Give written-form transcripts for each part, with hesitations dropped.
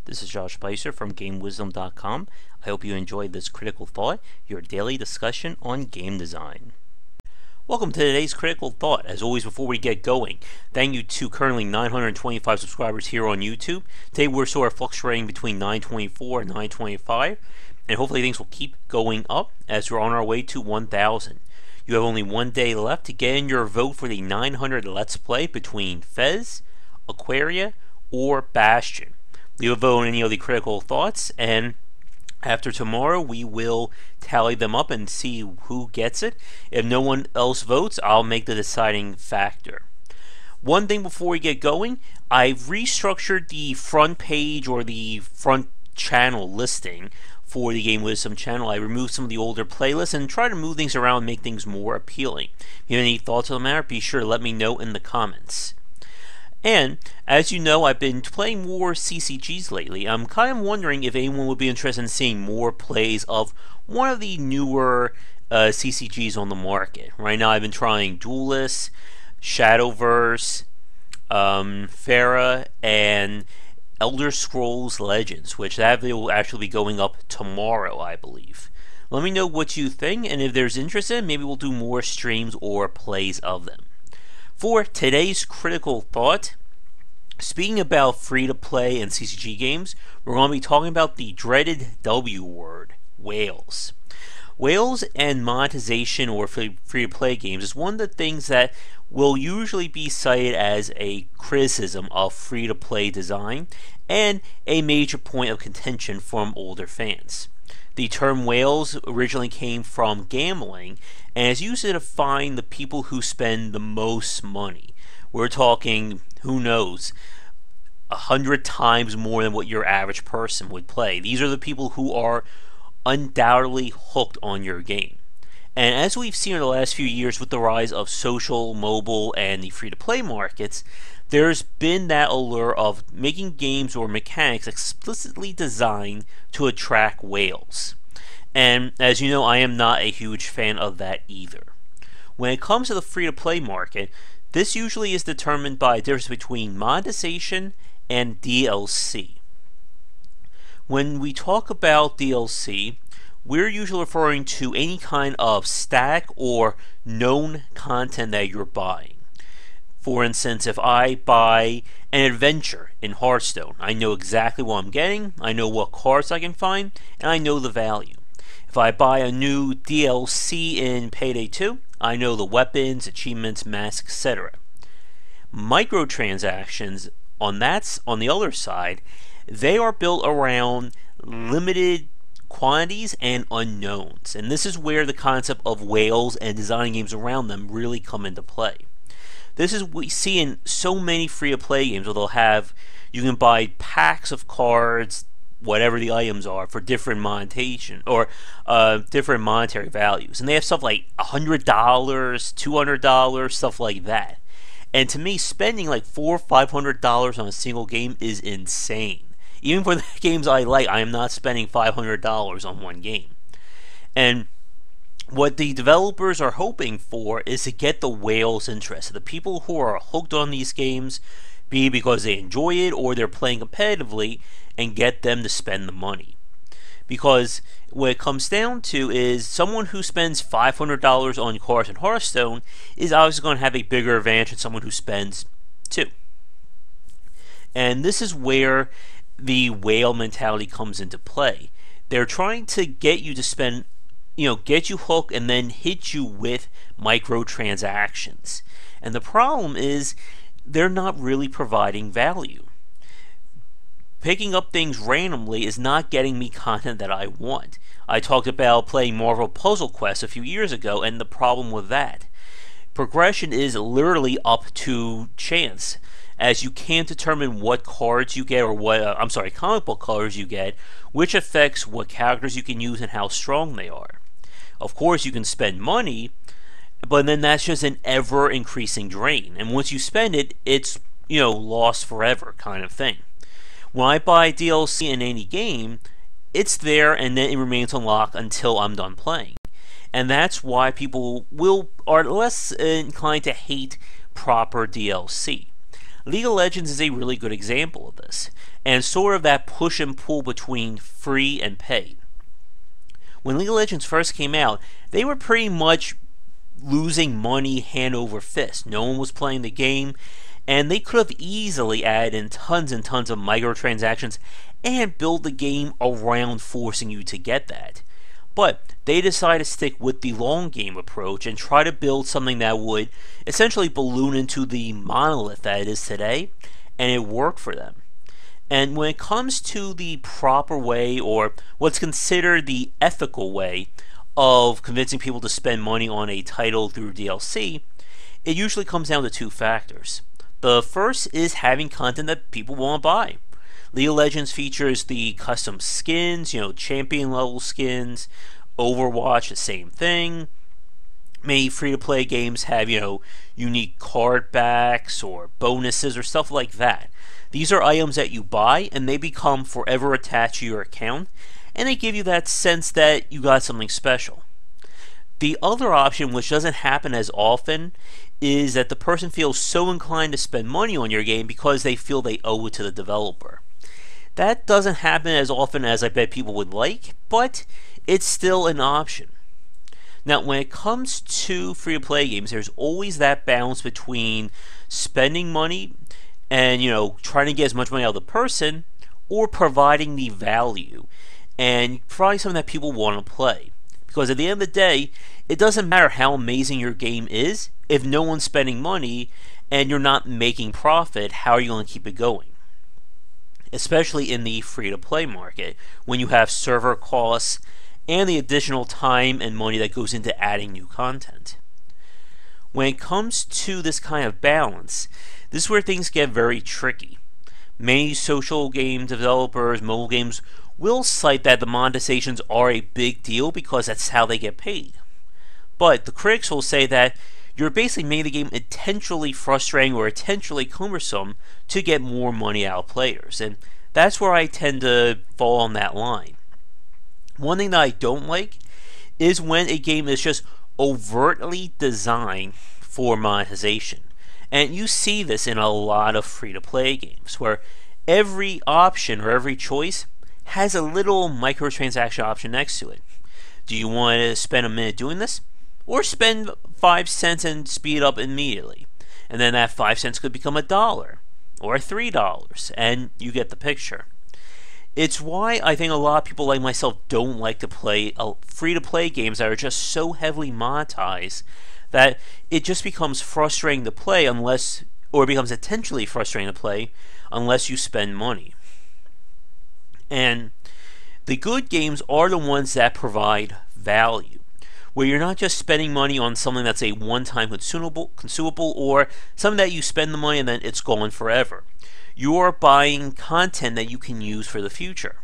This is Josh Bycer from GameWisdom.com. I hope you enjoyed this Critical Thought, your daily discussion on game design. Welcome to today's Critical Thought. As always, before we get going, thank you to currently 925 subscribers here on YouTube. Today we're sort of fluctuating between 924 and 925, and hopefully things will keep going up as we're on our way to 1,000. You have only one day left to get in your vote for the 900 Let's Play between Fez, Aquaria, or Bastion. Leave a vote on any of the critical thoughts, and after tomorrow we will tally them up and see who gets it. If no one else votes, I'll make the deciding factor. One thing before we get going, I've restructured the front page or the front channel listing for the Game Wisdom channel. I removed some of the older playlists and try to move things around and make things more appealing. If you have any thoughts on the matter, be sure to let me know in the comments. And, as you know, I've been playing more CCGs lately. I'm kind of wondering if anyone would be interested in seeing more plays of one of the newer CCGs on the market. Right now I've been trying Duelist, Shadowverse, Pharah, and Elder Scrolls Legends, which that video will actually be going up tomorrow, I believe. Let me know what you think, and if there's interest in, maybe we'll do more streams or plays of them. For today's critical thought, speaking about free-to-play and CCG games, we're going to be talking about the dreaded W word, whales. Whales and monetization or free-to-play games is one of the things that will usually be cited as a criticism of free-to-play design and a major point of contention from older fans. The term whales originally came from gambling and is used to define the people who spend the most money. We're talking, who knows, 100 times more than what your average person would play. These are the people who are undoubtedly hooked on your game. And as we've seen in the last few years with the rise of social, mobile, and the free-to-play markets, there's been that allure of making games or mechanics explicitly designed to attract whales. And as you know, I am not a huge fan of that either. When it comes to the free-to-play market, this usually is determined by a difference between monetization and DLC. When we talk about DLC, we're usually referring to any kind of static or known content that you're buying. For instance, if I buy an adventure in Hearthstone, I know exactly what I'm getting, I know what cards I can find, and I know the value. If I buy a new DLC in Payday 2, I know the weapons, achievements, masks, etc. Microtransactions, on the other side, they are built around limited quantities and unknowns. And this is where the concept of whales and designing games around them really come into play. This is what we see in so many free-to-play games where they'll have, you can buy packs of cards, whatever the items are, for different monetization or different monetary values. And they have stuff like $100, $200, stuff like that. And to me, spending like $400 or $500 on a single game is insane. Even for the games I like, I am not spending $500 on one game. And what the developers are hoping for is to get the whales interested. The people who are hooked on these games, be it because they enjoy it or they're playing competitively, and get them to spend the money. Because what it comes down to is someone who spends $500 on cards in Hearthstone is obviously going to have a bigger advantage than someone who spends $2. And this is where the whale mentality comes into play. They're trying to get you to spend, get you hooked and then hit you with microtransactions. And the problem is they're not really providing value. Picking up things randomly is not getting me content that I want. I talked about playing Marvel Puzzle Quest a few years ago and the problem with that. Progression is literally up to chance, as you can't determine what cards you get or what, comic book colors you get, which affects what characters you can use and how strong they are. Of course, you can spend money, but then that's just an ever-increasing drain. And once you spend it, it's, lost forever kind of thing. When I buy DLC in any game, it's there and then it remains unlocked until I'm done playing. And that's why people are less inclined to hate proper DLC. League of Legends is a really good example of this, and sort of that push and pull between free and pay. When League of Legends first came out, they were pretty much losing money hand over fist. No one was playing the game, and they could have easily added in tons and tons of microtransactions and build the game around forcing you to get that. But they decided to stick with the long game approach and try to build something that would essentially balloon into the monolith that it is today, and it worked for them. And when it comes to the proper way, or what's considered the ethical way, of convincing people to spend money on a title through DLC, it usually comes down to two factors. The first is having content that people want to buy. League of Legends features the custom skins, champion level skins. Overwatch, the same thing. Many free-to-play games have, unique card backs or bonuses or stuff like that. These are items that you buy and they become forever attached to your account, and they give you that sense that you got something special. The other option, which doesn't happen as often, is that the person feels so inclined to spend money on your game because they feel they owe it to the developer. That doesn't happen as often as I bet people would like, but it's still an option. Now, when it comes to free-to-play games, there's always that balance between spending money and, trying to get as much money out of the person, or providing the value and providing something that people want to play. Because at the end of the day, it doesn't matter how amazing your game is if no one's spending money and you're not making profit. How are you going to keep it going? Especially in the free-to-play market, when you have server costs and the additional time and money that goes into adding new content. When it comes to this kind of balance, this is where things get very tricky. Many social game developers, mobile games, will cite that the monetizations are a big deal because that's how they get paid. But the critics will say that you're basically making the game intentionally frustrating or intentionally cumbersome to get more money out of players, and that's where I tend to fall on that line. One thing that I don't like is when a game is just overtly designed for monetization. And you see this in a lot of free-to-play games, where every option or every choice has a little microtransaction option next to it. Do you want to spend a minute doing this? Or spend 5 cents and speed up immediately? And then that 5 cents could become $1 or $3, and you get the picture. It's why I think a lot of people like myself don't like to play free-to-play games that are just so heavily monetized that it just becomes frustrating to play or becomes intentionally frustrating to play unless you spend money. And the good games are the ones that provide value, where you're not just spending money on something that's a one-time consumable or something that you spend the money and then it's gone forever. You are buying content that you can use for the future.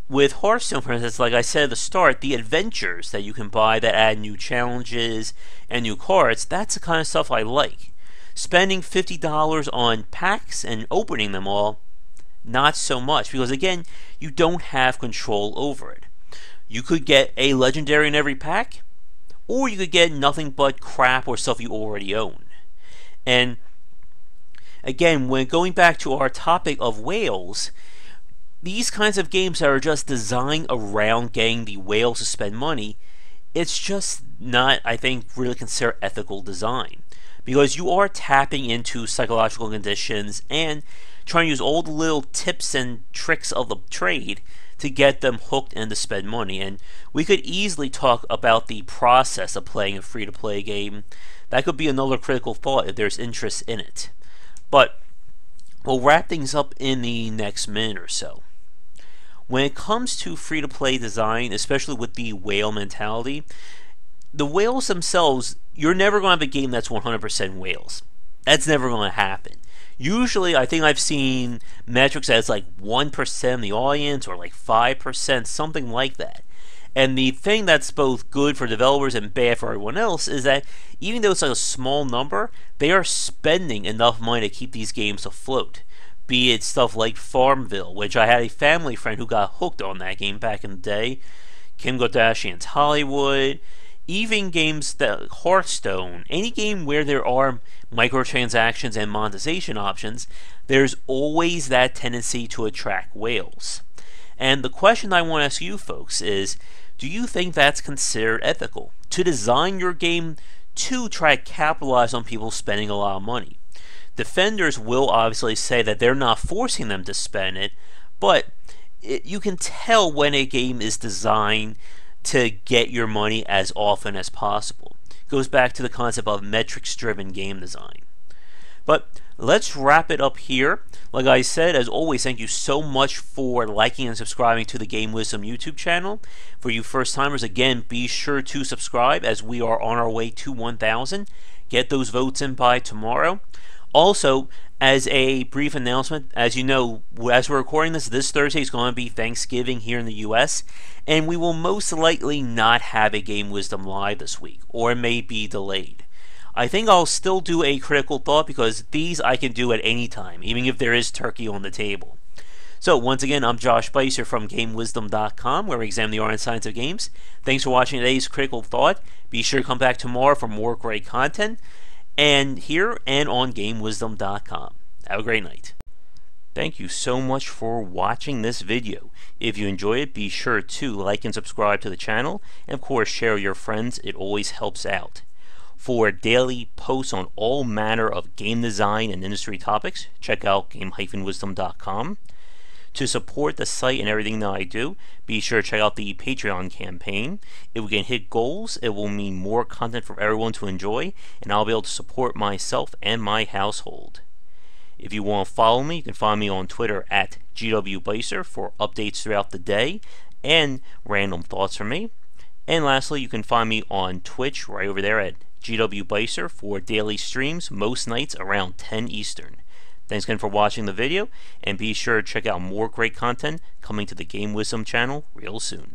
With Hearthstone, for instance, like I said at the start, the adventures that you can buy that add new challenges and new cards, that's the kind of stuff I like. Spending $50 on packs and opening them all, not so much, because again, you don't have control over it. You could get a legendary in every pack, or you could get nothing but crap or stuff you already own. And again, when going back to our topic of whales, these kinds of games that are just designed around getting the whales to spend money, it's just not, I think, really considered ethical design. Because you are tapping into psychological conditions and trying to use all the little tips and tricks of the trade to get them hooked and to spend money. And we could easily talk about the process of playing a free-to-play game. That could be another critical thought if there's interest in it. But we'll wrap things up in the next minute or so. When it comes to free-to-play design, especially with the whale mentality, the whales themselves, you're never going to have a game that's 100% whales. That's never going to happen. Usually, I think I've seen metrics that's like 1% of the audience or like 5%, something like that. And the thing that's both good for developers and bad for everyone else is that even though it's like a small number, they are spending enough money to keep these games afloat. Be it stuff like Farmville, which I had a family friend who got hooked on that game back in the day, Kim Kardashian's Hollywood, Even games that Hearthstone, any game where there are microtransactions and monetization options, there's always that tendency to attract whales. And the question I want to ask you folks is, do you think that's considered ethical? To design your game to try to capitalize on people spending a lot of money. Defenders will obviously say that they're not forcing them to spend it, but you can tell when a game is designed to get your money as often as possible. It goes back to the concept of metrics-driven game design. But let's wrap it up here. Like I said, as always, thank you so much for liking and subscribing to the Game Wisdom YouTube channel. For you first-timers, again, be sure to subscribe as we are on our way to 1,000. Get those votes in by tomorrow. Also, as a brief announcement, as you know, as we're recording this Thursday is going to be Thanksgiving here in the US, and we will most likely not have a Game Wisdom Live this week, or it may be delayed. I think I'll still do a critical thought because these I can do at any time, even if there is turkey on the table. So once again, I'm Josh Bycer from GameWisdom.com, where we examine the art and science of games. Thanks for watching today's critical thought. Be sure to come back tomorrow for more great content, and here and on GameWisdom.com. Have a great night. Thank you so much for watching this video. If you enjoyed it, be sure to like and subscribe to the channel, and of course share with your friends. It always helps out. For daily posts on all manner of game design and industry topics, check out game-wisdom.com. To support the site and everything that I do, be sure to check out the Patreon campaign. If we can hit goals, it will mean more content for everyone to enjoy, and I'll be able to support myself and my household. If you want to follow me, you can find me on Twitter at GWBycer for updates throughout the day and random thoughts from me. And lastly, you can find me on Twitch right over there at GWBycer for daily streams most nights around 10 Eastern. Thanks again for watching the video, and be sure to check out more great content coming to the Game Wisdom channel real soon.